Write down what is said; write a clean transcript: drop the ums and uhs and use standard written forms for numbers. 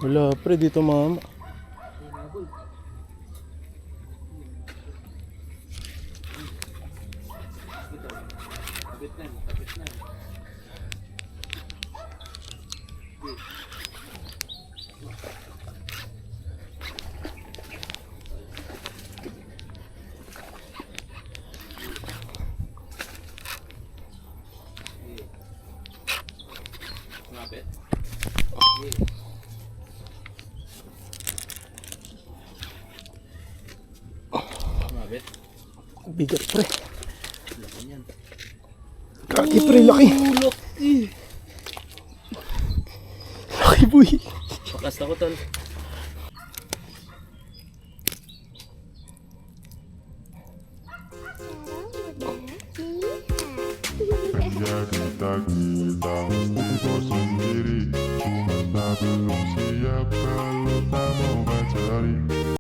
Wala pre, dito mama. Bigat pre. Laki pre, laki. Laki boy. Pakas ako tol. Jadi tak kita, kau sendiri cuma tak belum